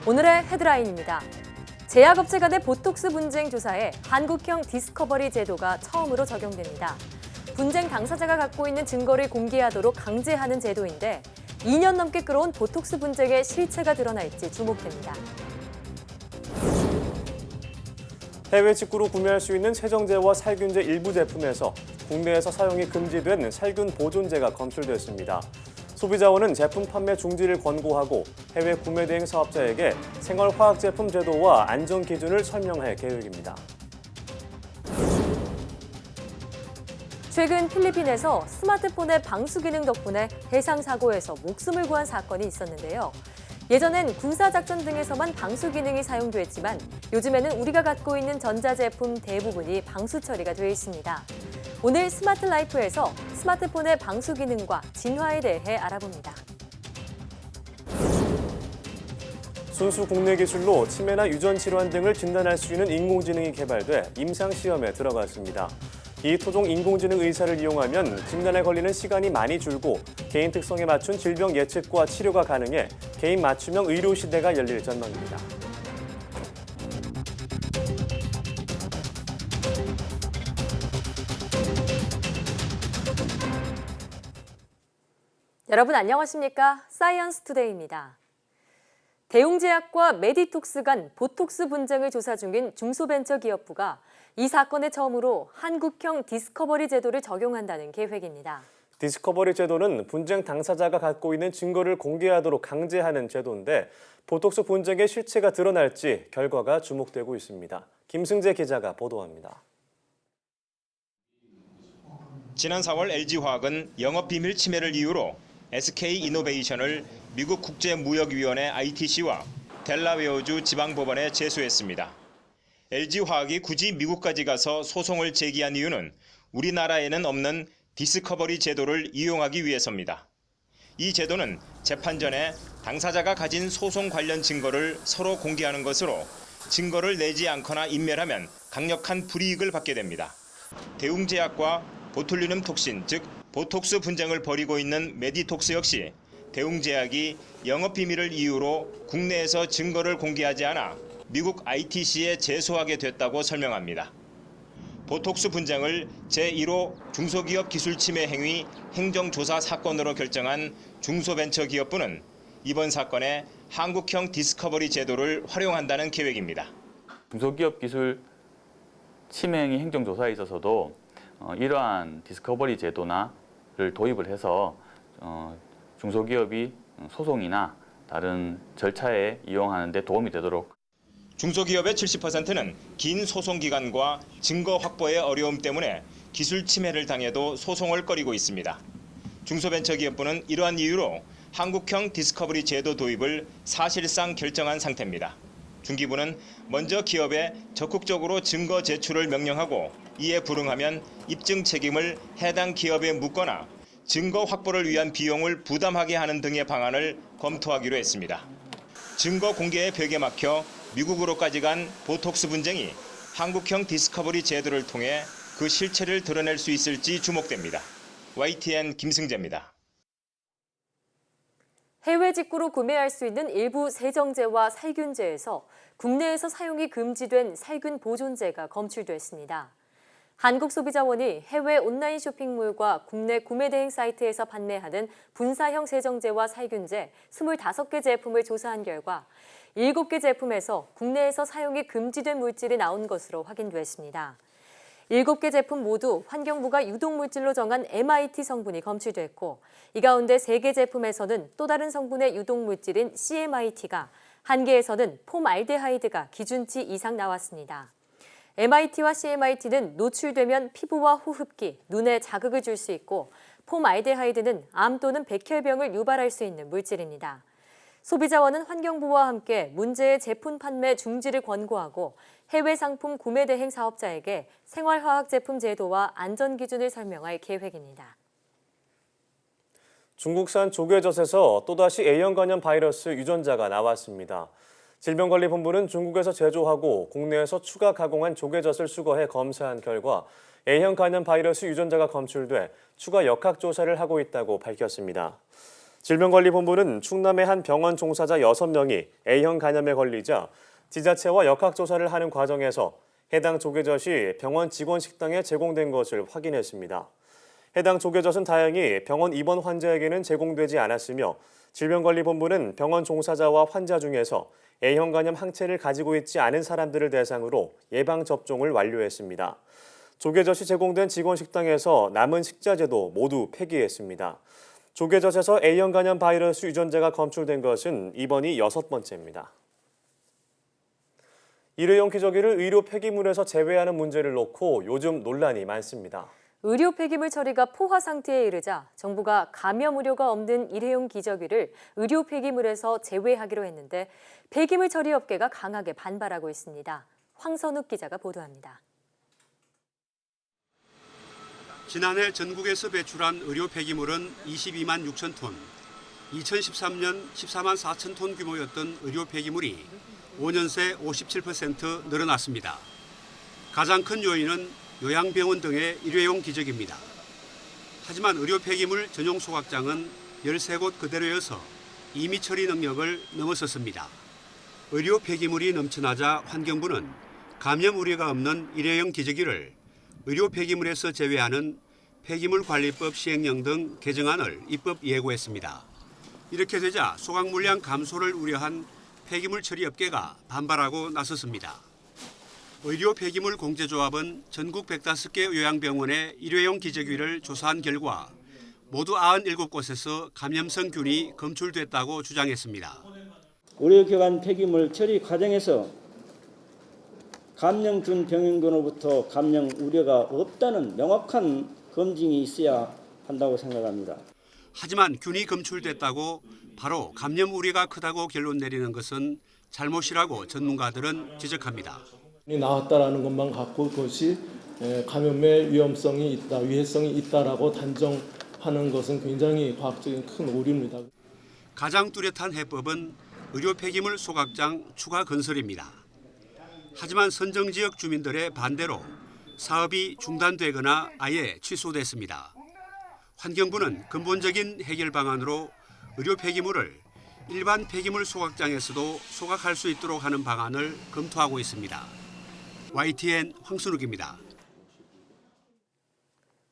오늘의 헤드라인입니다. 제약업체 간의 보톡스 분쟁 조사에 한국형 디스커버리 제도가 처음으로 적용됩니다. 분쟁 당사자가 갖고 있는 증거를 공개하도록 강제하는 제도인데 2년 넘게 끌어온 보톡스 분쟁의 실체가 드러날지 주목됩니다. 해외 직구로 구매할 수 있는 세정제와 살균제 일부 제품에서 국내에서 사용이 금지된 살균 보존제가 검출됐습니다. 소비자원은 제품 판매 중지를 권고하고 해외 구매 대행 사업자에게 생활화학제품 제도와 안전 기준을 설명할 계획입니다. 최근 필리핀에서 스마트폰의 방수 기능 덕분에 해상 사고에서 목숨을 구한 사건이 있었는데요. 예전엔 군사작전 등에서만 방수 기능이 사용됐지만 요즘에는 우리가 갖고 있는 전자제품 대부분이 방수 처리가 되어 있습니다. 오늘 스마트 라이프에서 스마트폰의 방수 기능과 진화에 대해 알아봅니다. 순수 국내 기술로 치매나 유전 질환 등을 진단할 수 있는 인공지능이 개발돼 임상 시험에 들어갔습니다. 이 토종 인공지능 의사를 이용하면 진단에 걸리는 시간이 많이 줄고 개인 특성에 맞춘 질병 예측과 치료가 가능해 개인 맞춤형 의료 시대가 열릴 전망입니다. 여러분 안녕하십니까? 사이언스 투데이입니다. 대웅제약과 메디톡스 간 보톡스 분쟁을 조사 중인 중소벤처기업부가 이 사건에 처음으로 한국형 디스커버리 제도를 적용한다는 계획입니다. 디스커버리 제도는 분쟁 당사자가 갖고 있는 증거를 공개하도록 강제하는 제도인데 보톡스 분쟁의 실체가 드러날지 결과가 주목되고 있습니다. 김승재 기자가 보도합니다. 지난 4월 LG화학은 영업비밀 침해를 이유로 SK이노베이션을 미국 국제무역위원회 ITC와 델라웨어주 지방법원에 제소했습니다. LG화학이 굳이 미국까지 가서 소송을 제기한 이유는 우리나라에는 없는 디스커버리 제도를 이용하기 위해서입니다. 이 제도는 재판 전에 당사자가 가진 소송 관련 증거를 서로 공개하는 것으로 증거를 내지 않거나 인멸하면 강력한 불이익을 받게 됩니다. 대웅제약과 보툴리눔 톡신, 즉 보톡스 분쟁을 벌이고 있는 메디톡스 역시 대웅제약이 영업비밀을 이유로 국내에서 증거를 공개하지 않아 미국 ITC에 제소하게 됐다고 설명합니다. 보톡스 분쟁을 제1호 중소기업 기술 침해 행위 행정조사 사건으로 결정한 중소벤처기업부는 이번 사건에 한국형 디스커버리 제도를 활용한다는 계획입니다. 중소기업 기술 침해 행위 행정조사에 있어서도 이러한 디스커버리 제도를 도입을 해서 중소기업이 소송이나 다른 절차에 이용하는 데 도움이 되도록. 중소기업의 70%는 긴 소송 기간과 증거 확보의 어려움 때문에 기술 침해를 당해도 소송을 꺼리고 있습니다. 중소벤처기업부는 이러한 이유로 한국형 디스커버리 제도 도입을 사실상 결정한 상태입니다. 중기부는 먼저 기업에 적극적으로 증거 제출을 명령하고 이에 불응하면 입증 책임을 해당 기업에 묻거나 증거 확보를 위한 비용을 부담하게 하는 등의 방안을 검토하기로 했습니다. 증거 공개의 벽에 막혀 미국으로까지 간 보톡스 분쟁이 한국형 디스커버리 제도를 통해 그 실체를 드러낼 수 있을지 주목됩니다. YTN 김승재입니다. 해외 직구로 구매할 수 있는 일부 세정제와 살균제에서 국내에서 사용이 금지된 살균 보존제가 검출됐습니다. 한국소비자원이 해외 온라인 쇼핑몰과 국내 구매 대행 사이트에서 판매하는 분사형 세정제와 살균제 25개 제품을 조사한 결과 7개 제품에서 국내에서 사용이 금지된 물질이 나온 것으로 확인됐습니다. 7개 제품 모두 환경부가 유독물질로 정한 MIT 성분이 검출됐고 이 가운데 3개 제품에서는 또 다른 성분의 유독물질인 CMIT가 1개에서는 폼알데하이드가 기준치 이상 나왔습니다. MIT와 CMIT는 노출되면 피부와 호흡기, 눈에 자극을 줄 수 있고 폼알데하이드는 암 또는 백혈병을 유발할 수 있는 물질입니다. 소비자원은 환경부와 함께 문제의 제품 판매 중지를 권고하고 해외 상품 구매 대행 사업자에게 생활화학 제품 제도와 안전 기준을 설명할 계획입니다. 중국산 조개젓에서 또다시 A형 간염 바이러스 유전자가 나왔습니다. 질병관리본부는 중국에서 제조하고 국내에서 추가 가공한 조개젓을 수거해 검사한 결과 A형 간염 바이러스 유전자가 검출돼 추가 역학 조사를 하고 있다고 밝혔습니다. 질병관리본부는 충남의 한 병원 종사자 6명이 A형 간염에 걸리자 지자체와 역학조사를 하는 과정에서 해당 조개젓이 병원 직원 식당에 제공된 것을 확인했습니다. 해당 조개젓은 다행히 병원 입원 환자에게는 제공되지 않았으며 질병관리본부는 병원 종사자와 환자 중에서 A형 간염 항체를 가지고 있지 않은 사람들을 대상으로 예방접종을 완료했습니다. 조개젓이 제공된 직원 식당에서 남은 식자재도 모두 폐기했습니다. 조개젓에서 A형 간염 바이러스 유전자가 검출된 것은 이번이 6번째입니다. 일회용 기저귀를 의료 폐기물에서 제외하는 문제를 놓고 요즘 논란이 많습니다. 의료 폐기물 처리가 포화 상태에 이르자 정부가 감염 우려가 없는 일회용 기저귀를 의료 폐기물에서 제외하기로 했는데 폐기물 처리 업계가 강하게 반발하고 있습니다. 황선욱 기자가 보도합니다. 지난해 전국에서 배출한 의료 폐기물은 22만 6천 톤, 2013년 14만 4천 톤 규모였던 의료 폐기물이 5년 새 57% 늘어났습니다. 가장 큰 요인은 요양병원 등의 일회용 기저귀입니다. 하지만 의료 폐기물 전용 소각장은 13곳 그대로여서 이미 처리 능력을 넘어섰습니다. 의료 폐기물이 넘쳐나자 환경부는 감염 우려가 없는 일회용 기저귀를 의료 폐기물에서 제외하는 폐기물관리법 시행령 등 개정안을 입법 예고했습니다. 이렇게 되자 소각 물량 감소를 우려한 폐기물 처리 업계가 반발하고 나섰습니다. 의료 폐기물 공제조합은 전국 105개 요양병원의 일회용 기저귀를 조사한 결과 모두 97곳에서 감염성 균이 검출됐다고 주장했습니다. 의료기관 폐기물 처리 과정에서 감염균 병원으로부터 감염 우려가 없다는 명확한 검증이 있어야 한다고 생각합니다. 하지만 균이 검출됐다고 바로 감염 우려가 크다고 결론 내리는 것은 잘못이라고 전문가들은 지적합니다. 나왔다라는 것만 갖고 그것이 감염의 위험성이 있다, 위해성이 있다라고 단정하는 것은 굉장히 과학적인 큰 오류입니다. 가장 뚜렷한 해법은 의료 폐기물 소각장 추가 건설입니다. 하지만 선정지역 주민들의 반대로 사업이 중단되거나 아예 취소됐습니다. 환경부는 근본적인 해결 방안으로 의료 폐기물을 일반 폐기물 소각장에서도 소각할 수 있도록 하는 방안을 검토하고 있습니다. YTN 황순욱입니다.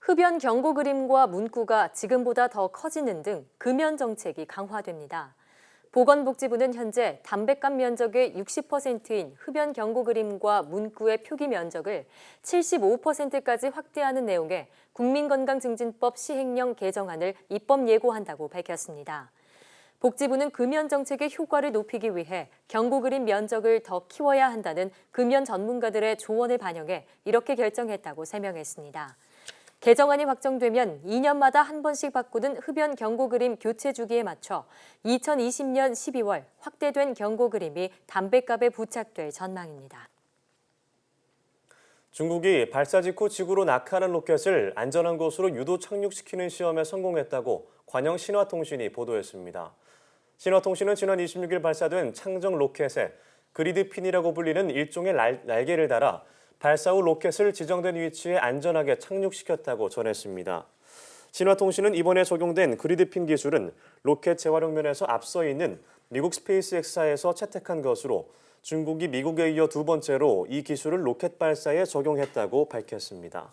흡연 경고 그림과 문구가 지금보다 더 커지는 등 금연 정책이 강화됩니다. 보건복지부는 현재 담뱃감 면적의 60%인 흡연 경고 그림과 문구의 표기 면적을 75%까지 확대하는 내용의 국민건강증진법 시행령 개정안을 입법 예고한다고 밝혔습니다. 복지부는 금연 정책의 효과를 높이기 위해 경고 그림 면적을 더 키워야 한다는 금연 전문가들의 조언을 반영해 이렇게 결정했다고 설명했습니다. 개정안이 확정되면 2년마다 한 번씩 바꾸는 흡연 경고 그림 교체 주기에 맞춰 2020년 12월 확대된 경고 그림이 담뱃갑에 부착될 전망입니다. 중국이 발사 직후 지구로 낙하하는 로켓을 안전한 곳으로 유도 착륙시키는 시험에 성공했다고 관영 신화통신이 보도했습니다. 신화통신은 지난 26일 발사된 창정 로켓에 그리드핀이라고 불리는 일종의 날개를 달아 발사 후 로켓을 지정된 위치에 안전하게 착륙시켰다고 전했습니다. 신화통신은 이번에 적용된 그리드핀 기술은 로켓 재활용 면에서 앞서 있는 미국 스페이스X사에서 채택한 것으로 중국이 미국에 이어 두 번째로 이 기술을 로켓 발사에 적용했다고 밝혔습니다.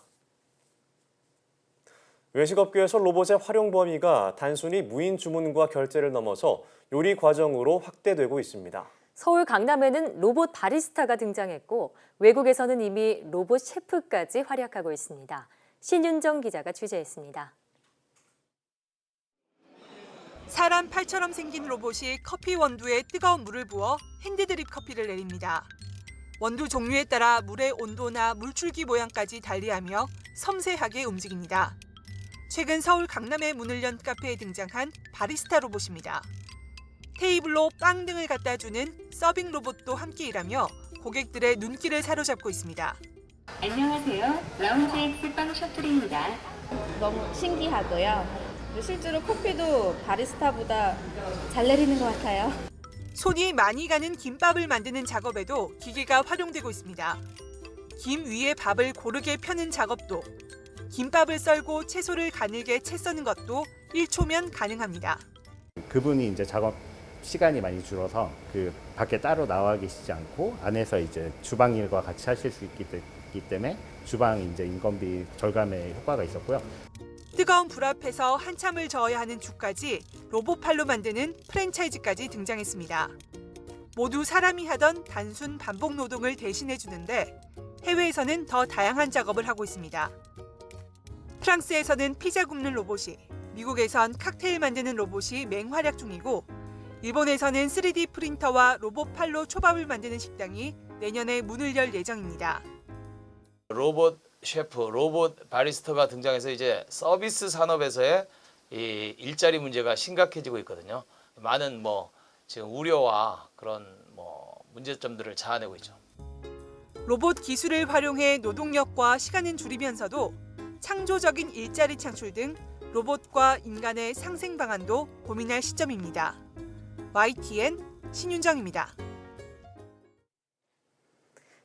외식업계에서 로봇의 활용 범위가 단순히 무인 주문과 결제를 넘어서 요리 과정으로 확대되고 있습니다. 서울 강남에는 로봇 바리스타가 등장했고 외국에서는 이미 로봇 셰프까지 활약하고 있습니다. 신윤정 기자가 취재했습니다. 사람 팔처럼 생긴 로봇이 커피 원두에 뜨거운 물을 부어 핸드드립 커피를 내립니다. 원두 종류에 따라 물의 온도나 물줄기 모양까지 달리하며 섬세하게 움직입니다. 최근 서울 강남에 문을 연 카페에 등장한 바리스타 로봇입니다. 테이블로 빵 등을 갖다 주는 서빙 로봇도 함께 일하며 고객들의 눈길을 사로잡고 있습니다. 안녕하세요. 라운지X 빵 셔틀입니다. 너무 신기하고요. 실제로 커피도 바리스타보다 잘 내리는 것 같아요. 손이 많이 가는 김밥을 만드는 작업에도 기계가 활용되고 있습니다. 김 위에 밥을 고르게 펴는 작업도, 김밥을 썰고 채소를 가늘게 채 써는 것도 1초면 가능합니다. 그분이 이제 작업 시간이 많이 줄어서 그 밖에 따로 나와 계시지 않고 안에서 이제 주방 일과 같이 하실 수 있기 때문에 주방 이제 인건비 절감에 효과가 있었고요. 뜨거운 불 앞에서 한참을 저어야 하는 죽까지 로봇팔로 만드는 프랜차이즈까지 등장했습니다. 모두 사람이 하던 단순 반복 노동을 대신해 주는데 해외에서는 더 다양한 작업을 하고 있습니다. 프랑스에서는 피자 굽는 로봇이, 미국에선 칵테일 만드는 로봇이 맹활약 중이고 일본에서는 3D 프린터와 로봇팔로 초밥을 만드는 식당이 내년에 문을 열 예정입니다. 로봇 셰프, 로봇 바리스타가 등장해서 이제 서비스 산업에서의 이 일자리 문제가 심각해지고 있거든요. 많은 지금 우려와 그런 문제점들을 자아내고 있죠. 로봇 기술을 활용해 노동력과 시간은 줄이면서도 창조적인 일자리 창출 등 로봇과 인간의 상생 방안도 고민할 시점입니다. YTN 신윤정입니다.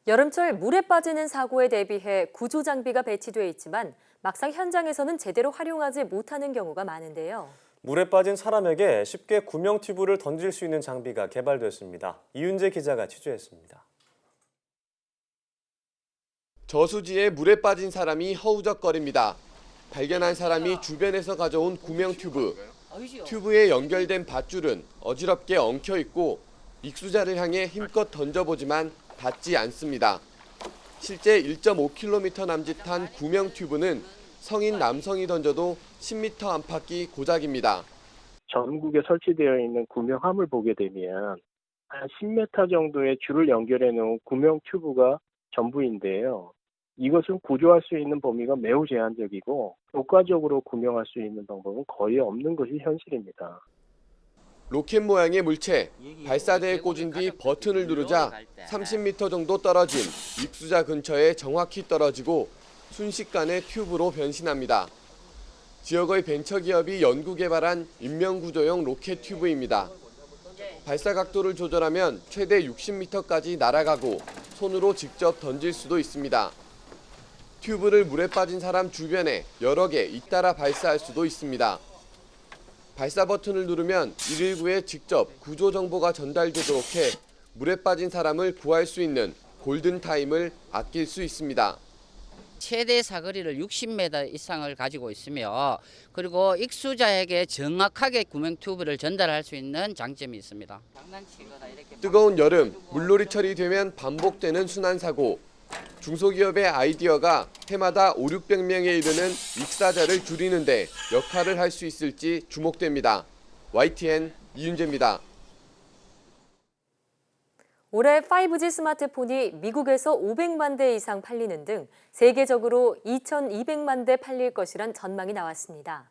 여름철 물에 빠지는 사고에 대비해 구조 장비가 배치돼 있지만 막상 현장에서는 제대로 활용하지 못하는 경우가 많은데요. 물에 빠진 사람에게 쉽게 구명 튜브를 던질 수 있는 장비가 개발됐습니다. 이윤재 기자가 취재했습니다. 저수지에 물에 빠진 사람이 허우적거립니다. 발견한 사람이 주변에서 가져온 구명 튜브. 튜브에 연결된 밧줄은 어지럽게 엉켜 있고 익수자를 향해 힘껏 던져보지만 닿지 않습니다. 실제 1.5km 남짓한 구명 튜브는 성인 남성이 던져도 10m 안팎이 고작입니다. 전국에 설치되어 있는 구명함을 보게 되면 한 10m 정도의 줄을 연결해 놓은 구명 튜브가 전부인데요. 이것은 구조할 수 있는 범위가 매우 제한적이고 효과적으로 구명할 수 있는 방법은 거의 없는 것이 현실입니다. 로켓 모양의 물체, 발사대에 꽂은 뒤 버튼을 누르자 30m 정도 떨어진 익수자 근처에 정확히 떨어지고 순식간에 튜브로 변신합니다. 지역의 벤처기업이 연구 개발한 인명구조용 로켓 튜브입니다. 발사 각도를 조절하면 최대 60m까지 날아가고 손으로 직접 던질 수도 있습니다. 튜브를 물에 빠진 사람 주변에 여러 개 잇따라 발사할 수도 있습니다. 발사 버튼을 누르면 119에 직접 구조 정보가 전달되도록 해 물에 빠진 사람을 구할 수 있는 골든타임을 아낄 수 있습니다. 최대 사거리를 60m 이상을 가지고 있으며 그리고 익수자에게 정확하게 구명 튜브를 전달할 수 있는 장점이 있습니다. 뜨거운 여름, 물놀이철이 되면 반복되는 순환사고. 중소기업의 아이디어가 해마다 500~600명에 이르는 익사자를 줄이는 데 역할을 할 수 있을지 주목됩니다. YTN 이윤재입니다. 올해 5G 스마트폰이 미국에서 500만 대 이상 팔리는 등 세계적으로 2,200만 대 팔릴 것이란 전망이 나왔습니다.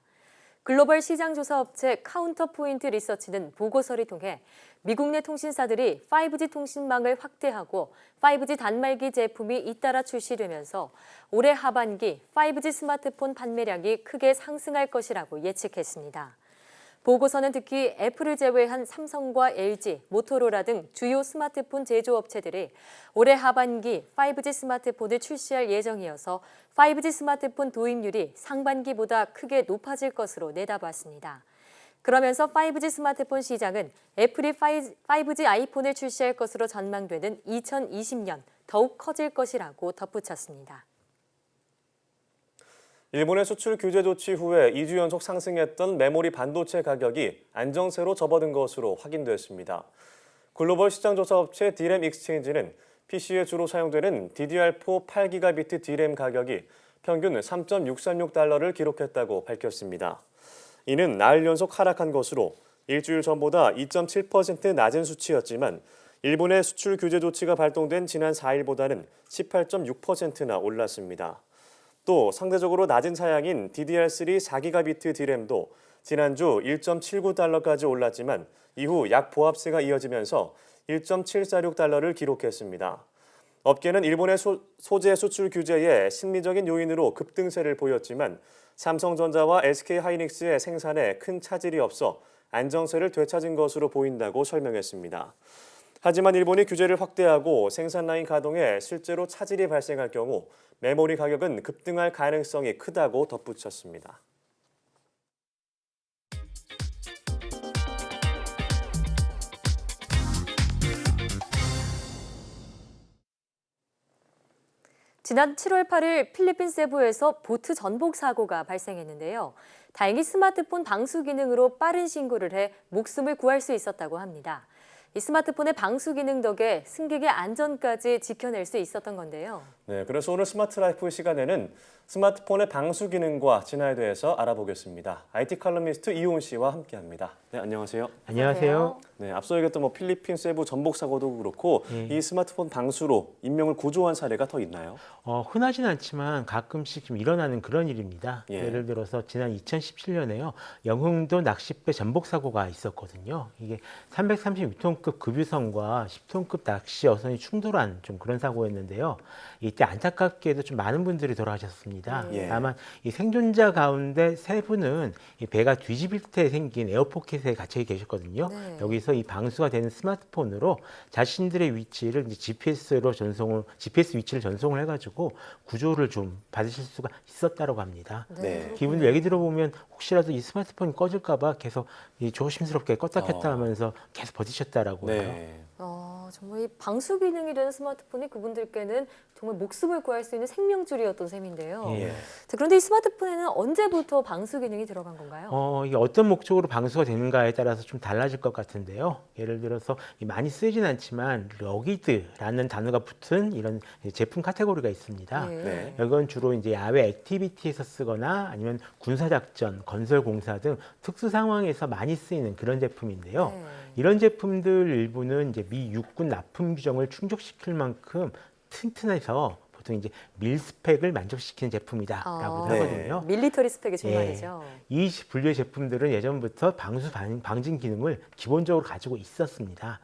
글로벌 시장조사 업체 카운터포인트 리서치는 보고서를 통해 미국 내 통신사들이 5G 통신망을 확대하고 5G 단말기 제품이 잇따라 출시되면서 올해 하반기 5G 스마트폰 판매량이 크게 상승할 것이라고 예측했습니다. 보고서는 특히 애플을 제외한 삼성과 LG, 모토로라 등 주요 스마트폰 제조업체들이 올해 하반기 5G 스마트폰을 출시할 예정이어서 5G 스마트폰 도입률이 상반기보다 크게 높아질 것으로 내다봤습니다. 그러면서 5G 스마트폰 시장은 애플이 5G 아이폰을 출시할 것으로 전망되는 2020년 더욱 커질 것이라고 덧붙였습니다. 일본의 수출 규제 조치 후에 2주 연속 상승했던 메모리 반도체 가격이 안정세로 접어든 것으로 확인됐습니다. 글로벌 시장조사 업체 디램 익스체인지는 PC에 주로 사용되는 DDR4 8GB 디램 가격이 평균 3.636달러를 기록했다고 밝혔습니다. 이는 나흘 연속 하락한 것으로 일주일 전보다 2.7% 낮은 수치였지만 일본의 수출 규제 조치가 발동된 지난 4일보다는 18.6%나 올랐습니다. 또 상대적으로 낮은 사양인 DDR3 4GB 디램도 지난주 1.79달러까지 올랐지만 이후 약 보합세가 이어지면서 1.746달러를 기록했습니다. 업계는 일본의 소재 수출 규제에 심리적인 요인으로 급등세를 보였지만 삼성전자와 SK하이닉스의 생산에 큰 차질이 없어 안정세를 되찾은 것으로 보인다고 설명했습니다. 하지만 일본이 규제를 확대하고 생산 라인 가동에 실제로 차질이 발생할 경우 메모리 가격은 급등할 가능성이 크다고 덧붙였습니다. 지난 7월 8일 필리핀 세부에서 보트 전복 사고가 발생했는데요. 다행히 스마트폰 방수 기능으로 빠른 신고를 해 목숨을 구할 수 있었다고 합니다. 이 스마트폰의 방수 기능 덕에 승객의 안전까지 지켜낼 수 있었던 건데요. 네, 그래서 오늘 스마트 라이프 시간에는 스마트폰의 방수 기능과 진화에 대해서 알아보겠습니다. IT 칼럼니스트 이호은 씨와 함께합니다. 네, 안녕하세요. 안녕하세요. 네, 앞서 얘기했던 필리핀 세부 전복 사고도 그렇고 이 스마트폰 방수로 인명을 구조한 사례가 더 있나요? 흔하진 않지만 가끔씩 좀 일어나는 그런 일입니다. 예를 들어서 지난 2017년에요. 영흥도 낚싯배 전복 사고가 있었거든요. 이게 336톤급 급유선과 10톤급 낚시 여선이 충돌한 좀 그런 사고였는데요. 이때 안타깝게도 좀 많은 분들이 돌아가셨습니다. 다만 이 생존자 가운데 3분은 이 배가 뒤집일 때 생긴 에어포켓에 갇혀 계셨거든요. 여기서 이 방수가 되는 스마트폰으로 자신들의 위치를 이제 GPS 위치를 전송을 해가지고 구조를 좀 받으실 수가 있었다고 합니다. 기분들 얘기 들어보면 혹시라도 이 스마트폰이 꺼질까봐 계속 조심스럽게 껐다 켰다 하면서 계속 버티셨다라고 해요. 정말 이 방수 기능이 되는 스마트폰이 그분들께는 정말 목숨을 구할 수 있는 생명줄이었던 셈인데요. 그런데 이 스마트폰에는 언제부터 방수 기능이 들어간 건가요? 이게 어떤 목적으로 방수가 되는가에 따라서 좀 달라질 것 같은데요. 예를 들어서 많이 쓰이진 않지만 러기드라는 단어가 붙은 이런 제품 카테고리가 있습니다. 이건 주로 이제 야외 액티비티에서 쓰거나 아니면 군사작전, 건설공사 등 특수 상황에서 많이 쓰이는 그런 제품인데요. 이런 제품들 일부는 이제 미 육군 납품 규정을 충족시킬 만큼 튼튼해서 보통 이제 밀스펙을 만족시키는 제품이다라고 하거든요. 밀리터리 스펙이 정말이죠. 이 분류의 제품들은 예전부터 방수 방진 기능을 기본적으로 가지고 있었습니다.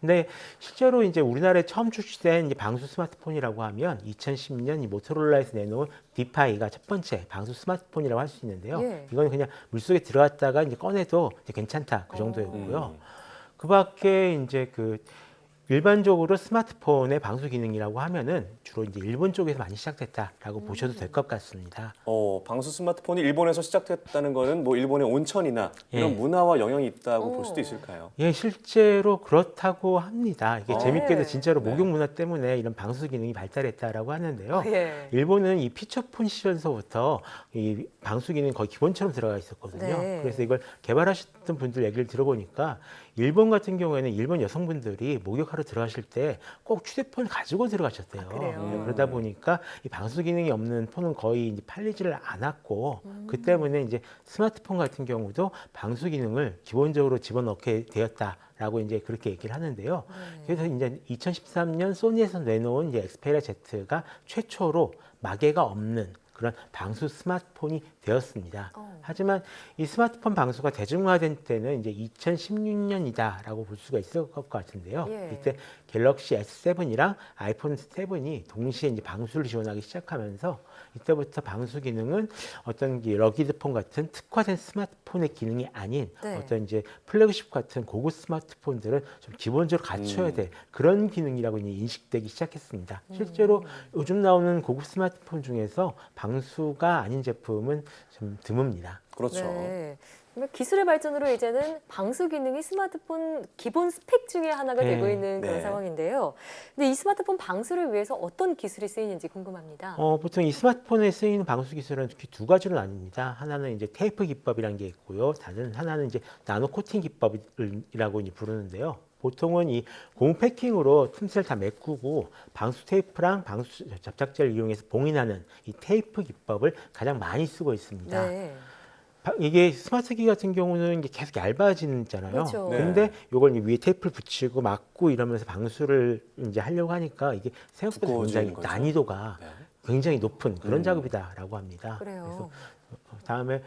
근데 실제로 이제 우리나라에 처음 출시된 이제 방수 스마트폰이라고 하면 2010년 이 모토로라에서 내놓은 디파이가 첫 번째 방수 스마트폰이라고 할 수 있는데요. 이건 그냥 물속에 들어갔다가 이제 꺼내도 이제 괜찮다 그 정도였고요. 그밖에 이제 일반적으로 스마트폰의 방수 기능이라고 하면은 주로 이제 일본 쪽에서 많이 시작됐다라고 보셔도 될 것 같습니다. 방수 스마트폰이 일본에서 시작됐다는 거는 일본의 온천이나 이런 문화와 영향이 있다고 볼 수도 있을까요? 실제로 그렇다고 합니다. 이게 재밌게도 진짜로 목욕 문화 때문에 이런 방수 기능이 발달했다라고 하는데요. 일본은 이 피처폰 시절서부터 이 방수 기능이 거의 기본처럼 들어가 있었거든요. 그래서 이걸 개발하셨던 분들 얘기를 들어보니까 일본 같은 경우에는 일본 여성분들이 목욕하러 들어가실 때 꼭 휴대폰을 가지고 들어가셨대요. 그러다 보니까 이 방수 기능이 없는 폰은 거의 이제 팔리지를 않았고 그 때문에 이제 스마트폰 같은 경우도 방수 기능을 기본적으로 집어넣게 되었다라고 이제 그렇게 얘기를 하는데요. 그래서 이제 2013년 소니에서 내놓은 이제 엑스페리아 Z가 최초로 마개가 없는 그런 방수 스마트폰이 되었습니다. 하지만 이 스마트폰 방수가 대중화된 때는 이제 2016년이다라고 볼 수가 있을 것 같은데요. 이때 갤럭시 S7이랑 아이폰 7이 동시에 이제 방수를 지원하기 시작하면서 이때부터 방수 기능은 어떤 러기드폰 같은 특화된 스마트폰의 기능이 아닌 어떤 이제 플래그십 같은 고급 스마트폰들은 좀 기본적으로 갖춰야 될 그런 기능이라고 이제 인식되기 시작했습니다. 실제로 요즘 나오는 고급 스마트폰 중에서 방수가 아닌 제품은 좀 드뭅니다. 그렇죠. 기술의 발전으로 이제는 방수 기능이 스마트폰 기본 스펙 중에 하나가 되고 있는 그런 상황인데요. 근데 이 스마트폰 방수를 위해서 어떤 기술이 쓰이는지 궁금합니다. 보통 이 스마트폰에 쓰이는 방수 기술은 특히 두 가지로 나뉩니다. 하나는 이제 테이프 기법이라는 게 있고요. 다른 하나는 이제 나노 코팅 기법이라고 이제 부르는데요. 보통은 이 고무 패킹으로 틈새를 다 메꾸고 방수 테이프랑 방수 접착제를 이용해서 봉인하는 이 테이프 기법을 가장 많이 쓰고 있습니다. 이게 스마트키 같은 경우는 이게 계속 얇아지잖아요. 근데 이걸 위에 테이프를 붙이고 막고 이러면서 방수를 이제 하려고 하니까 이게 생각보다 굉장히 난이도가 굉장히 높은 그런 작업이다라고 합니다. 그래서 다음에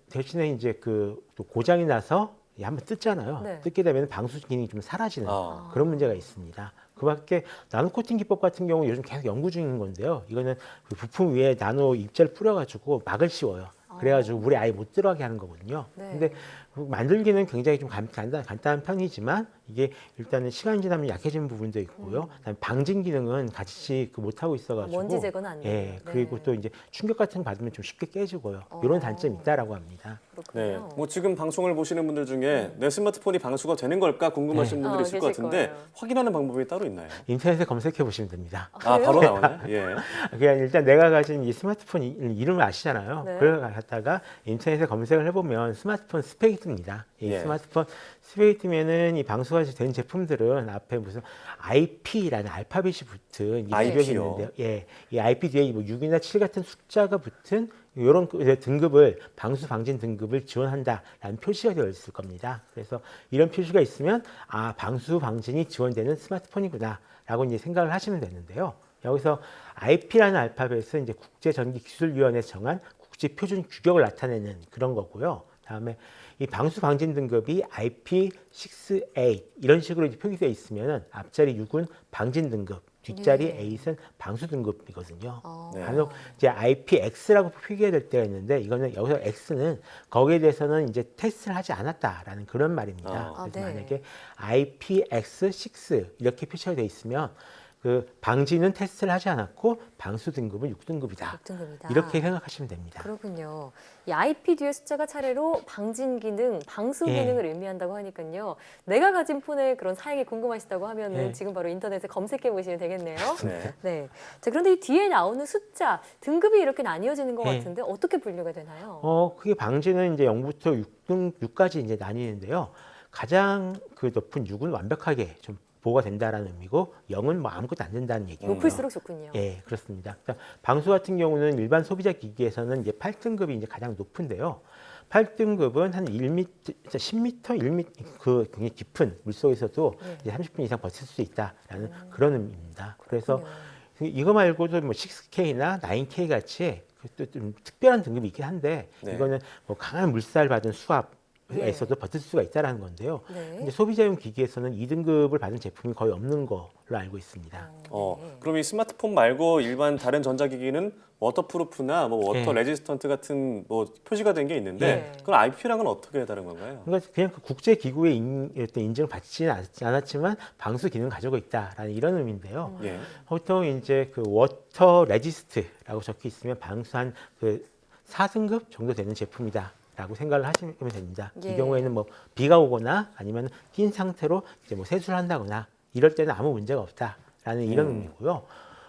대신에 이제 또 고장이 나서 한번 뜯잖아요. 뜯게 되면 방수 기능이 좀 사라지는 그런 문제가 있습니다. 그밖에 나노 코팅 기법 같은 경우 요즘 계속 연구 중인 건데요. 이거는 그 부품 위에 나노 입자를 뿌려가지고 막을 씌워요. 그래가지고 물에 아예 못 들어가게 하는 거거든요. 근데 만들기는 굉장히 좀 간단한 편이지만 이게 일단은 시간이 지나면 약해지는 부분도 있고요. 그다음에 방진 기능은 같이 못하고 있어가지고 먼지 제거는 안 돼요. 예, 그리고 또 이제 충격 같은 거 받으면 좀 쉽게 깨지고요. 이런 단점이 있다라고 합니다. 네, 뭐 지금 방송을 보시는 분들 중에 내 스마트폰이 방수가 되는 걸까 궁금하신 분들이 있을 것 같은데 거예요. 확인하는 방법이 따로 있나요? 인터넷에 검색해 보시면 됩니다. 아, 바로 나오네. 예. 그냥 일단 내가 가진 이 스마트폰 이름을 아시잖아요. 네. 그걸 갖다가 인터넷에 검색을 해보면 스마트폰 스펙이 뜹니다. 이 예. 스마트폰 스펙이 뜨면은 이 방수가 된 제품들은 앞에 무슨 IP라는 알파벳이 붙은 IP 기록이 요? 있는데요. 예, 이 IP 뒤에 뭐 6이나 7 같은 숫자가 붙은 이런 등급을 방수 방진 등급을 지원한다라는 표시가 되어 있을 겁니다. 그래서 이런 표시가 있으면 아 방수 방진이 지원되는 스마트폰이구나라고 이제 생각을 하시면 되는데요. 여기서 IP라는 알파벳은 이제 국제전기기술위원회에서 정한 국제표준 규격을 나타내는 그런 거고요. 다음에 이 방수 방진 등급이 IP6A 이런 식으로 이제 표기되어 있으면 앞자리 6은 방진 등급, 뒷자리 8은 방수 등급이거든요. 간혹 이제 IPX라고 표기해야 될 때가 있는데 이거는 여기서 X는 거기에 대해서는 이제 테스트를 하지 않았다라는 그런 말입니다. 그래서 만약에 IPX6 이렇게 표시가 되어 있으면 그 방지는 테스트를 하지 않았고 방수 등급은 6등급이다. 6등급이다. 이렇게 생각하시면 됩니다. 그렇군요. 이 IP 뒤에 숫자가 차례로 방진 기능, 방수 예. 기능을 의미한다고 하니까요. 내가 가진 폰의 그런 사양이 궁금하시다고 하면은 예. 지금 바로 인터넷에 검색해 보시면 되겠네요. 네. 네. 자, 그런데 이 뒤에 나오는 숫자, 등급이 이렇게 나뉘어지는 것 예. 같은데 어떻게 분류가 되나요? 그게 방지는 이제 0부터 6까지 이제 나뉘는데요. 가장 그 높은 6은 완벽하게 좀 보호가 된다라는 의미고 0은 뭐 아무것도 안 된다는 얘기예요. 높을수록 좋군요. 예, 그렇습니다. 방수 같은 경우는 일반 소비자 기기에서는 이제 8등급이 이제 가장 높은데요. 8등급은 한 1m, 10m, 1m 그 굉장히 깊은 물속에서도 이제 30분 이상 버틸 수 있다라는 그런 의미입니다. 그래서 이거 말고도 뭐 6K나 9K 같이 또 좀 특별한 등급이 있긴 한데 이거는 뭐 강한 물살 받은 수압에서도 버틸 수가 있다는 건데요. 이제 소비자용 기기에서는 2등급을 받은 제품이 거의 없는 걸로 알고 있습니다. 그럼 이 스마트폰 말고 일반 다른 전자기기는 워터프루프나 뭐 워터 예. 레지스턴트 같은 뭐 표시가 된 게 있는데 그건 IP랑은 어떻게 다른 건가요? 그러니까 그냥 그 국제 기구의 인증을 받지는 않았지만 방수 기능을 가지고 있다라는 이런 의미인데요. 예. 보통 이제 그 워터 레지스트라고 적혀 있으면 방수한 그 4등급 정도 되는 제품이다. 라고 생각을 하시면 됩니다. 예. 이 경우에는 뭐 비가 오거나 아니면 낀 상태로 이제 뭐 세수를 한다거나 이럴 때는 아무 문제가 없다라는 이런 의미고요.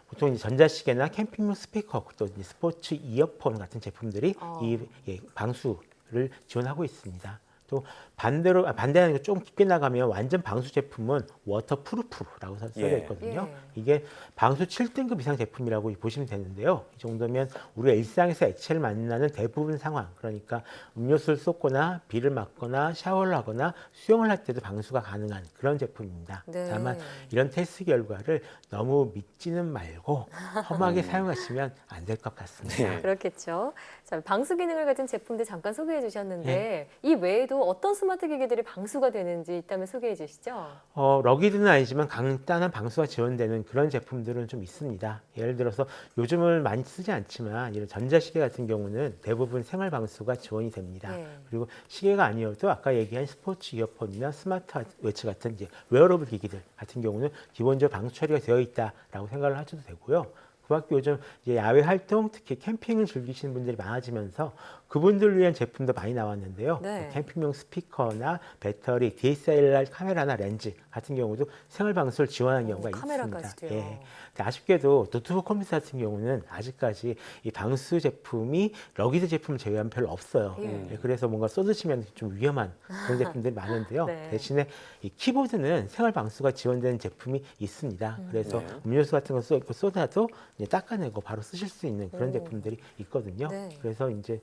보통 이제 전자시계나 캠핑용 스피커 또 이제 스포츠 이어폰 같은 제품들이 이 방수를 지원하고 있습니다. 또 반대하는 게 조금 깊게 나가면 완전 방수 제품은 워터프루프라고 써져 있거든요. 이게 방수 7등급 이상 제품이라고 보시면 되는데요. 이 정도면 우리가 일상에서 액체를 만나는 대부분 상황, 그러니까 음료수를 쏟거나 비를 맞거나 샤워를 하거나 수영을 할 때도 방수가 가능한 그런 제품입니다. 다만 이런 테스트 결과를 너무 믿지는 말고 험하게 사용하시면 안 될 것 같습니다. 그렇겠죠. 자, 방수 기능을 가진 제품들 잠깐 소개해 주셨는데 이 외에도 어떤 스마트 기기들이 방수가 되는지 있다면 소개해 주시죠. 러기드는 아니지만 간단한 방수가 지원되는 그런 제품들은 좀 있습니다. 예를 들어서 요즘을 많이 쓰지 않지만 이런 전자시계 같은 경우는 대부분 생활 방수가 지원이 됩니다. 그리고 시계가 아니어도 아까 얘기한 스포츠 이어폰이나 스마트워치 같은 이제 웨어러블 기기들 같은 경우는 기본적으로 방수 처리가 되어 있다라고 생각을 하셔도 되고요. 그 밖에 요즘 이제 야외 활동, 특히 캠핑을 즐기시는 분들이 많아지면서 그분들을 위한 제품도 많이 나왔는데요. 캠핑용 스피커나 배터리, DSLR 카메라나 렌즈 같은 경우도 생활 방수를 지원하는 경우가 있습니다. 예. 아쉽게도 노트북 컴퓨터 같은 경우는 아직까지 이 방수 제품이 러기드 제품을 제외하면 별로 없어요. 그래서 뭔가 쏟으시면 좀 위험한 그런 제품들이 많은데요. 대신에 이 키보드는 생활 방수가 지원되는 제품이 있습니다. 그래서 음료수 같은 거 쏟아도 이제 닦아내고 바로 쓰실 수 있는 그런 제품들이 있거든요. 그래서 이제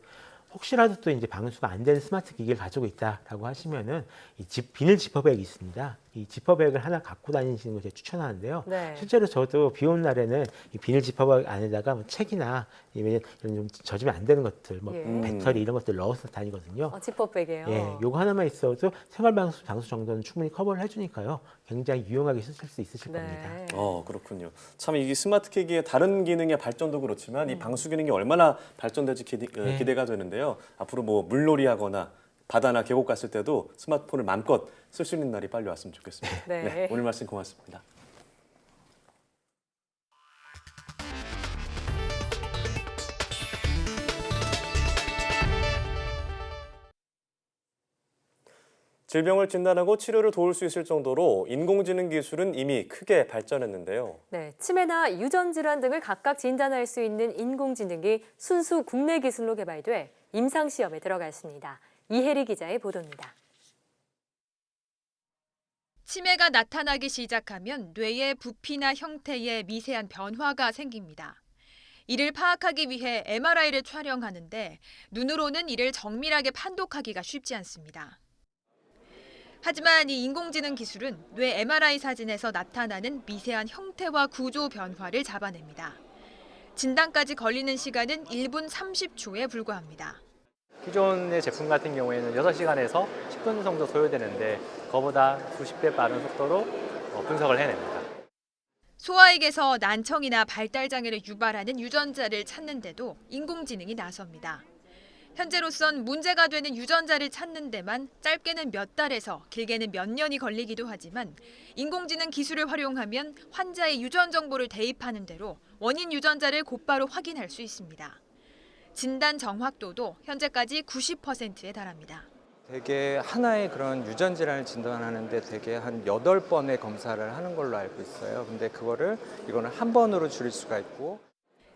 혹시라도 또 이제 방수가 안 되는 스마트 기기를 가지고 있다라고 하시면은 이 비닐 지퍼백이 있습니다. 이 지퍼백을 하나 갖고 다니시는 걸 제가 추천하는데요. 실제로 저도 비 오는 날에는 이 비닐 지퍼백 안에다가 뭐 책이나 이런 좀 젖으면 안 되는 것들, 뭐 배터리 이런 것들 넣어서 다니거든요. 지퍼백이에요. 예, 요거 하나만 있어도 생활 방수 정도는 충분히 커버를 해주니까요. 굉장히 유용하게 쓰실 수 있으실 겁니다. 그렇군요. 참 이게 스마트 기기의 다른 기능의 발전도 그렇지만 이 방수 기능이 얼마나 발전될지 기대가 되는데요. 앞으로 뭐 물놀이 하거나 바다나 계곡 갔을 때도 스마트폰을 마음껏 쓸 수 있는 날이 빨리 왔으면 좋겠습니다. 네. 오늘 말씀 고맙습니다. 질병을 진단하고 치료를 도울 수 있을 정도로 인공지능 기술은 이미 크게 발전했는데요. 네, 치매나 유전 질환 등을 각각 진단할 수 있는 인공지능이 순수 국내 기술로 개발돼 임상 시험에 들어갔습니다. 이혜리 기자의 보도입니다. 치매가 나타나기 시작하면 뇌의 부피나 형태에 미세한 변화가 생깁니다. 이를 파악하기 위해 MRI를 촬영하는데 눈으로는 이를 정밀하게 판독하기가 쉽지 않습니다. 하지만 이 인공지능 기술은 뇌 MRI 사진에서 나타나는 미세한 형태와 구조 변화를 잡아냅니다. 진단까지 걸리는 시간은 1분 30초에 불과합니다. 기존의 제품 같은 경우에는 6시간에서 10분 정도 소요되는데 그거보다 수십 배 빠른 속도로 분석을 해냅니다. 소아에게서 난청이나 발달장애를 유발하는 유전자를 찾는데도 인공지능이 나섭니다. 현재로선 문제가 되는 유전자를 찾는 데만 짧게는 몇 달에서 길게는 몇 년이 걸리기도 하지만 인공지능 기술을 활용하면 환자의 유전 정보를 대입하는 대로 원인 유전자를 곧바로 확인할 수 있습니다. 진단 정확도도 현재까지 90%에 달합니다. 대개 하나의 그런 유전 질환을 진단하는데 대개 한 8번의 검사를 하는 걸로 알고 있어요. 근데 이거는 한 번으로 줄일 수가 있고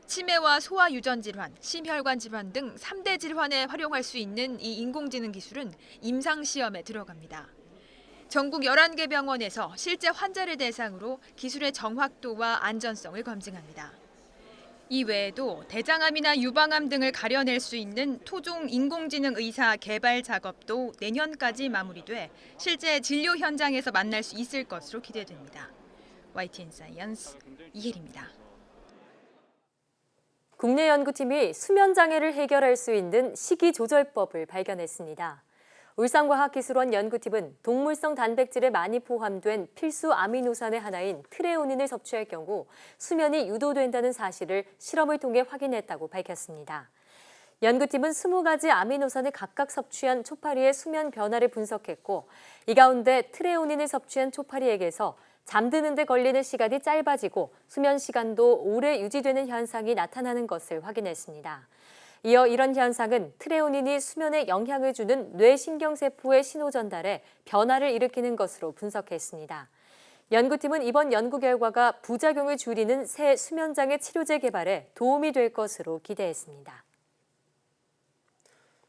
치매와 소아 유전 질환, 심혈관 질환 등 3대 질환에 활용할 수 있는 이 인공지능 기술은 임상 시험에 들어갑니다. 전국 11개 병원에서 실제 환자를 대상으로 기술의 정확도와 안전성을 검증합니다. 이 외에도 대장암이나 유방암 등을 가려낼 수 있는 토종 인공지능 의사 개발 작업도 내년까지 마무리돼 실제 진료 현장에서 만날 수 있을 것으로 기대됩니다. YTN 사이언스 이혜리입니다. 국내 연구팀이 수면 장애를 해결할 수 있는 식이조절법을 발견했습니다. 울산과학기술원 연구팀은 동물성 단백질에 많이 포함된 필수 아미노산의 하나인 트레오닌을 섭취할 경우 수면이 유도된다는 사실을 실험을 통해 확인했다고 밝혔습니다. 연구팀은 20가지 아미노산을 각각 섭취한 초파리의 수면 변화를 분석했고 이 가운데 트레오닌을 섭취한 초파리에게서 잠드는 데 걸리는 시간이 짧아지고 수면 시간도 오래 유지되는 현상이 나타나는 것을 확인했습니다. 이어 이런 현상은 트레오닌이 수면에 영향을 주는 뇌신경세포의 신호 전달에 변화를 일으키는 것으로 분석했습니다. 연구팀은 이번 연구 결과가 부작용을 줄이는 새 수면장애 치료제 개발에 도움이 될 것으로 기대했습니다.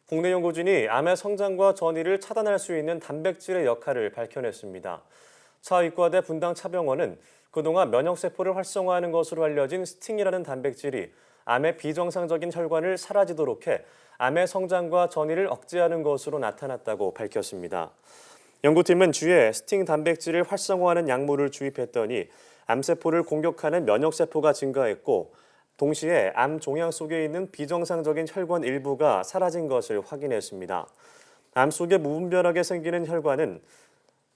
국내 연구진이 암의 성장과 전이를 차단할 수 있는 단백질의 역할을 밝혀냈습니다. 차의과대 분당차병원은 그동안 면역세포를 활성화하는 것으로 알려진 스팅이라는 단백질이 암의 비정상적인 혈관을 사라지도록 해 암의 성장과 전이를 억제하는 것으로 나타났다고 밝혔습니다. 연구팀은 주에 스팅 단백질을 활성화하는 약물을 주입했더니 암세포를 공격하는 면역세포가 증가했고 동시에 암 종양 속에 있는 비정상적인 혈관 일부가 사라진 것을 확인했습니다. 암 속에 무분별하게 생기는 혈관은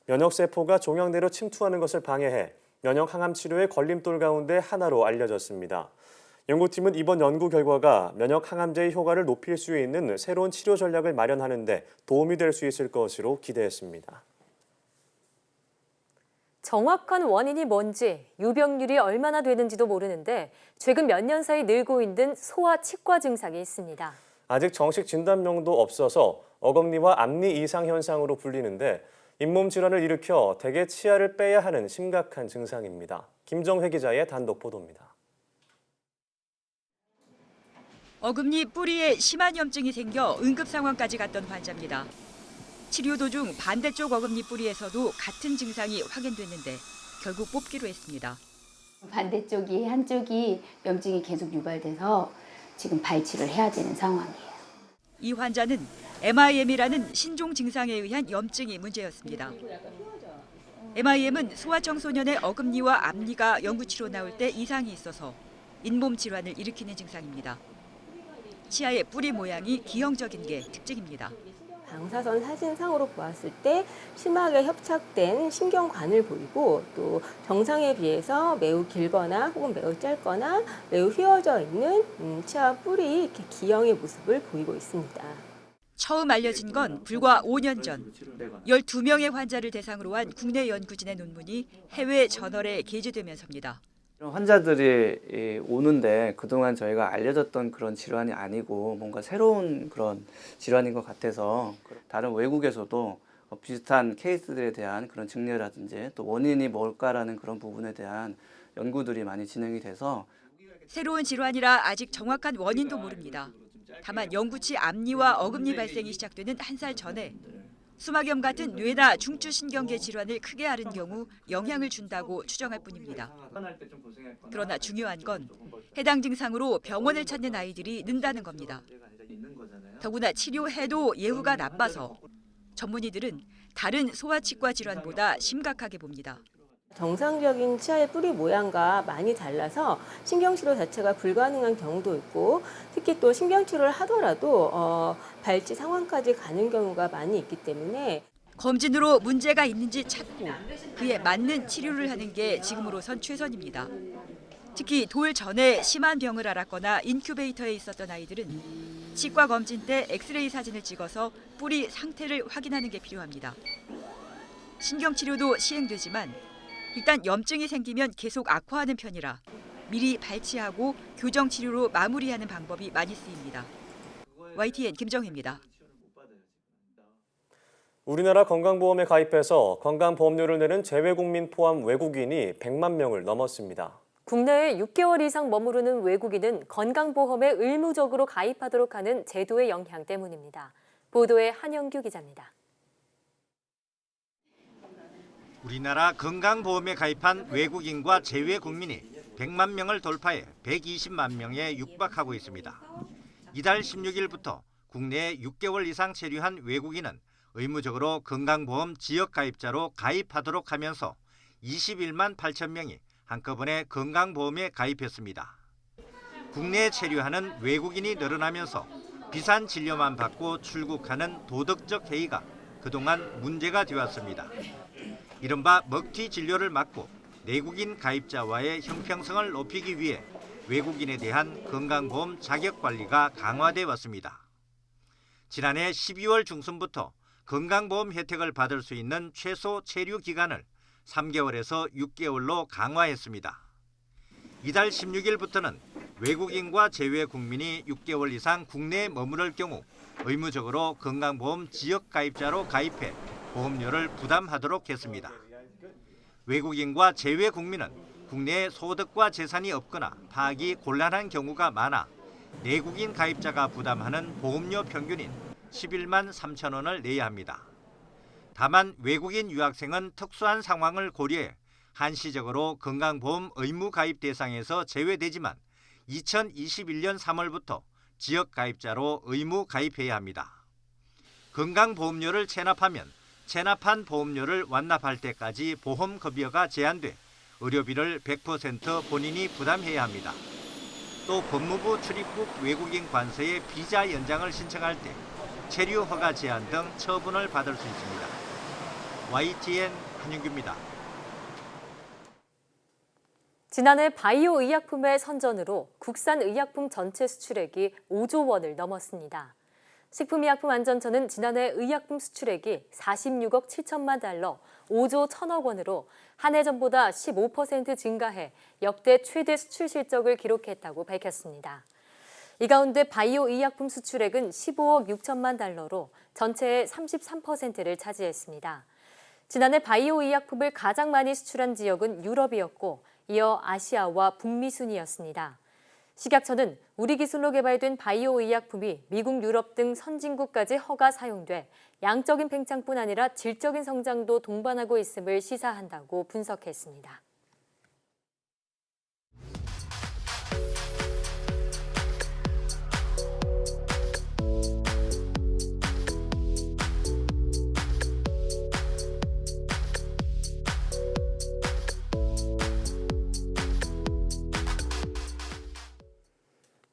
면역세포가 종양 내로 침투하는 것을 방해해 면역 항암 치료의 걸림돌 가운데 하나로 알려졌습니다. 연구팀은 이번 연구 결과가 면역 항암제의 효과를 높일 수 있는 새로운 치료 전략을 마련하는 데 도움이 될 수 있을 것으로 기대했습니다. 정확한 원인이 뭔지, 유병률이 얼마나 되는지도 모르는데 최근 몇 년 사이 늘고 있는 소아 치과 증상이 있습니다. 아직 정식 진단명도 없어서 어금니와 앞니 이상 현상으로 불리는데 잇몸 질환을 일으켜 대개 치아를 빼야 하는 심각한 증상입니다. 김정회 기자의 단독 보도입니다. 어금니 뿌리에 심한 염증이 생겨 응급 상황까지 갔던 환자입니다. 치료 도중 반대쪽 어금니 뿌리에서도 같은 증상이 확인됐는데 결국 뽑기로 했습니다. 반대쪽이 한쪽이 염증이 계속 유발돼서 지금 발치를 해야 되는 상황이에요. 이 환자는 MIM이라는 신종 증상에 의한 염증이 문제였습니다. MIM은 소아청소년의 어금니와 앞니가 연구치료 나올 때 이상이 있어서 잇몸 질환을 일으키는 증상입니다. 치아의 뿌리 모양이 기형적인 게 특징입니다. 방사선 사진상으로 보았을 때 심하게 협착된 신경관을 보이고 또 정상에 비해서 매우 길거나 혹은 매우 짧거나 매우 휘어져 있는 치아 뿌리 이렇게 기형의 모습을 보이고 있습니다. 처음 알려진 건 불과 5년 전 12명의 환자를 대상으로 한 국내 연구진의 논문이 해외 저널에 게재되면서입니다. 환자들이 오는데 그동안 저희가 알려졌던 그런 질환이 아니고 뭔가 새로운 그런 질환인 것 같아서 다른 외국에서도 비슷한 케이스들에 대한 그런 증례라든지 또 원인이 뭘까라는 그런 부분에 대한 연구들이 많이 진행이 돼서 새로운 질환이라 아직 정확한 원인도 모릅니다. 다만 영구치 앞니와 어금니 발생이 시작되는 한 살 전에 수막염 같은 뇌나 중추신경계 질환을 크게 앓은 경우 영향을 준다고 추정할 뿐입니다. 그러나 중요한 건 해당 증상으로 병원을 찾는 아이들이 는다는 겁니다. 더구나 치료해도 예후가 나빠서 전문의들은 다른 소아치과 질환보다 심각하게 봅니다. 정상적인 치아의 뿌리 모양과 많이 달라서 신경치료 자체가 불가능한 경우도 있고 특히 또 신경치료를 하더라도 발치 상황까지 가는 경우가 많이 있기 때문에 검진으로 문제가 있는지 찾고 그에 맞는 치료를 하는 게 지금으로선 최선입니다. 특히 돌 전에 심한 병을 앓았거나 인큐베이터에 있었던 아이들은 치과 검진 때 엑스레이 사진을 찍어서 뿌리 상태를 확인하는 게 필요합니다. 신경치료도 시행되지만 일단 염증이 생기면 계속 악화하는 편이라 미리 발치하고 교정치료로 마무리하는 방법이 많이 쓰입니다. YTN 김정혜입니다. 우리나라 건강보험에 가입해서 건강보험료를 내는 재외국민 포함 외국인이 100만 명을 넘었습니다. 국내에 6개월 이상 머무르는 외국인은 건강보험에 의무적으로 가입하도록 하는 제도의 영향 때문입니다. 보도에 한영규 기자입니다. 우리나라 건강보험에 가입한 외국인과 재외 국민이 100만 명을 돌파해 120만 명에 육박하고 있습니다. 이달 16일부터 국내에 6개월 이상 체류한 외국인은 의무적으로 건강보험 지역가입자로 가입하도록 하면서 21만 8천 명이 한꺼번에 건강보험에 가입했습니다. 국내에 체류하는 외국인이 늘어나면서 비싼 진료만 받고 출국하는 도덕적 해이가 그동안 문제가 되었습니다. 이른바 먹튀 진료를 막고 내국인 가입자와의 형평성을 높이기 위해 외국인에 대한 건강보험 자격 관리가 강화돼 왔습니다. 지난해 12월 중순부터 건강보험 혜택을 받을 수 있는 최소 체류 기간을 3개월에서 6개월로 강화했습니다. 이달 16일부터는 외국인과 재외 국민이 6개월 이상 국내에 머무를 경우 의무적으로 건강보험 지역가입자로 가입해 보험료를 부담하도록 했습니다. 외국인과 재외 국민은 국내에 소득과 재산이 없거나 파악이 곤란한 경우가 많아 내국인 가입자가 부담하는 보험료 평균인 11만 3천 원을 내야 합니다. 다만 외국인 유학생은 특수한 상황을 고려해 한시적으로 건강보험 의무 가입 대상에서 제외되지만 2021년 3월부터 지역 가입자로 의무 가입해야 합니다. 건강보험료를 체납하면 체납한 보험료를 완납할 때까지 보험급여가 제한돼 의료비를 100% 본인이 부담해야 합니다. 또 법무부 출입국 외국인 관서에 비자 연장을 신청할 때 체류 허가 제한 등 처분을 받을 수 있습니다. YTN 한윤규입니다. 지난해 바이오 의약품의 선전으로 국산 의약품 전체 수출액이 5조 원을 넘었습니다. 식품의약품안전처는 지난해 의약품 수출액이 46억 7천만 달러, 5조 1천억 원으로 한 해 전보다 15% 증가해 역대 최대 수출 실적을 기록했다고 밝혔습니다. 이 가운데 바이오 의약품 수출액은 15억 6천만 달러로 전체의 33%를 차지했습니다. 지난해 바이오 의약품을 가장 많이 수출한 지역은 유럽이었고 이어 아시아와 북미 순이었습니다. 식약처는 우리 기술로 개발된 바이오 의약품이 미국, 유럽 등 선진국까지 허가 사용돼 양적인 팽창뿐 아니라 질적인 성장도 동반하고 있음을 시사한다고 분석했습니다.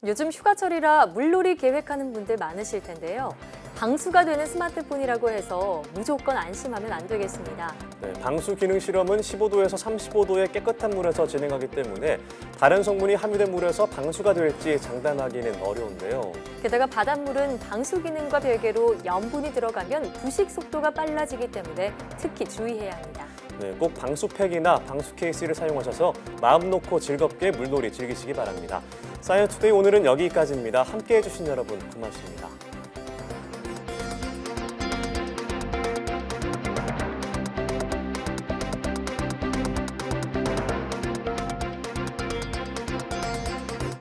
요즘 휴가철이라 물놀이 계획하는 분들 많으실 텐데요. 방수가 되는 스마트폰이라고 해서 무조건 안심하면 안 되겠습니다. 네, 방수 기능 실험은 15도에서 35도의 깨끗한 물에서 진행하기 때문에 다른 성분이 함유된 물에서 방수가 될지 장담하기는 어려운데요. 게다가 바닷물은 방수 기능과 별개로 염분이 들어가면 부식 속도가 빨라지기 때문에 특히 주의해야 합니다. 네, 꼭 방수팩이나 방수 케이스를 사용하셔서 마음 놓고 즐겁게 물놀이 즐기시기 바랍니다. 사이언스투데이 오늘은 여기까지입니다. 함께해 주신 여러분 고맙습니다.